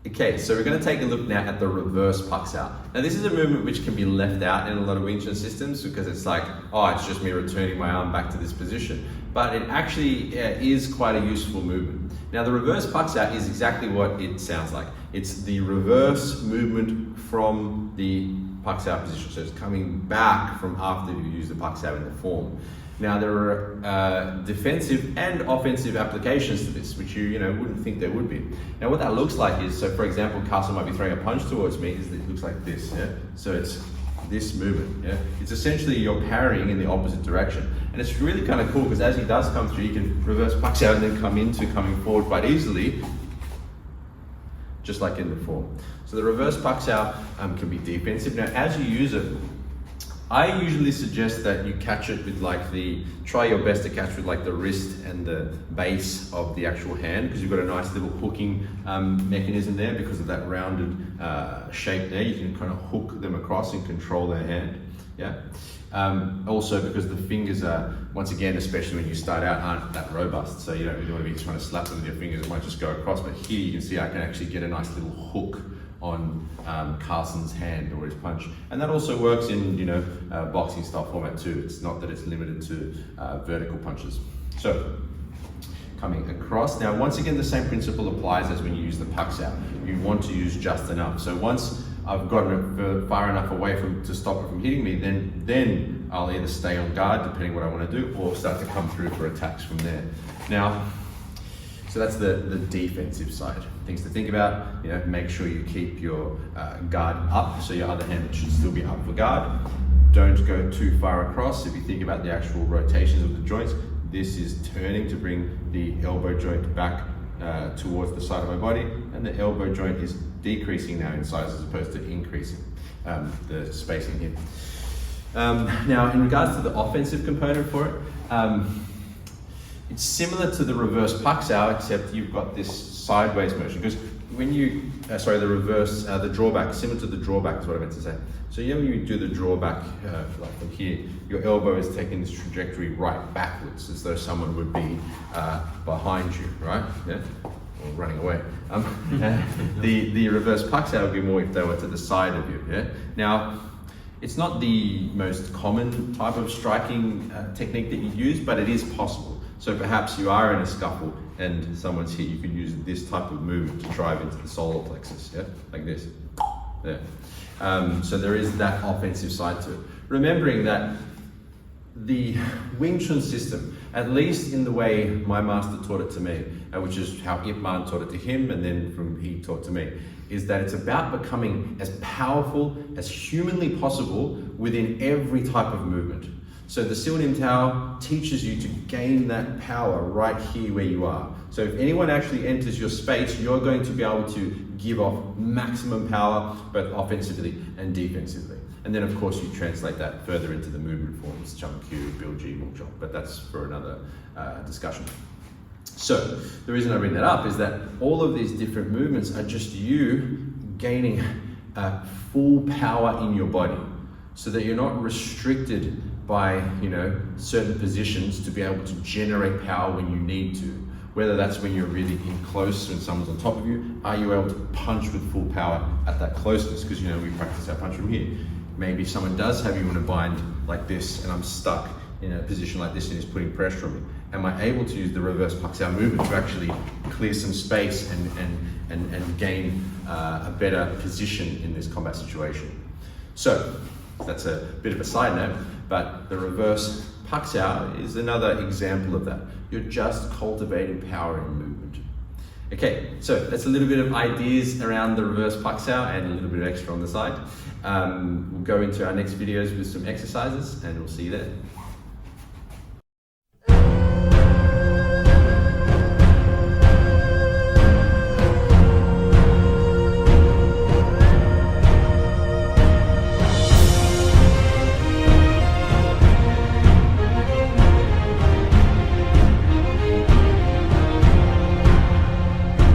Okay, so we're going to take a look now at the reverse puck out. Now this is a movement which can be left out in a lot of Wing Chun systems because it's like, oh, it's just me returning my arm back to this position. But it actually is quite a useful movement. Now the reverse puck out is exactly what it sounds like. It's the reverse movement from the puck out position. So it's coming back from after you use the puck out in the form. Now there are defensive and offensive applications to this, which you wouldn't think there would be. Now what that looks like is, so for example, Castle might be throwing a punch towards me, is that it looks like this, yeah? So it's this movement, yeah? It's essentially you're parrying in the opposite direction. And it's really kind of cool because as he does come through, you can reverse puck out and then coming forward quite easily, just like in the form. So the reverse puck out can be defensive. Now as you use it, I usually suggest that you catch it with try your best to catch with the wrist and the base of the actual hand, because you've got a nice little hooking mechanism there because of that rounded shape there. You can kind of hook them across and control their hand, yeah? Also because the fingers are, once again, especially when you start out, aren't that robust. So you don't really want to be trying to slap them with your fingers, it might just go across. But here you can see I can actually get a nice little hook on Carson's hand or his punch. And that also works in boxing style format too. It's not that it's limited to vertical punches. So coming across. Now once again the same principle applies as when you use the pucks out. You want to use just enough. So once I've gotten it far enough away to stop it from hitting me, then I'll either stay on guard depending what I want to do, or start to come through for attacks from there. Now, so that's the defensive side. Things to think about, make sure you keep your guard up, so your other hand should still be up for guard. Don't go too far across. If you think about the actual rotations of the joints, this is turning to bring the elbow joint back towards the side of my body, and the elbow joint is decreasing now in size as opposed to increasing the spacing here. Now in regards to the offensive component for it, it's similar to the reverse puck out, except you've got this sideways motion. Because when you, the drawback, similar to the drawback is what I meant to say. So when you do the drawback, like from here, your elbow is taking this trajectory right backwards, as though someone would be behind you, right? Yeah, or running away. The reverse puck out would be more if they were to the side of you. Yeah. Now, it's not the most common type of striking technique that you use, but it is possible. So perhaps you are in a scuffle and someone's hit, you could use this type of movement to drive into the solar plexus, yeah? Like this, yeah. So there is that offensive side to it. Remembering that the Wing Chun system, at least in the way my master taught it to me, which is how Ip Man taught it to him and then he taught to me, is that it's about becoming as powerful as humanly possible within every type of movement. So the Siu Nim Tao teaches you to gain that power right here where you are. So if anyone actually enters your space, you're going to be able to give off maximum power, both offensively and defensively. And then of course you translate that further into the movement forms, Chun Q, Bill G, Mung Chong, but that's for another discussion. So the reason I bring that up is that all of these different movements are just you gaining full power in your body, so that you're not restricted by certain positions to be able to generate power when you need to. Whether that's when you're really in close, when someone's on top of you, are you able to punch with full power at that closeness? Because we practice our punch from here. Maybe someone does have you in a bind like this and I'm stuck in a position like this and he's putting pressure on me. Am I able to use the reverse puck out movement to actually clear some space and gain a better position in this combat situation? So that's a bit of a side note, but the reverse puck out is another example of that. You're just cultivating power in movement. Okay, so that's a little bit of ideas around the reverse puck out and a little bit of extra on the side. We'll go into our next videos with some exercises and we'll see you there.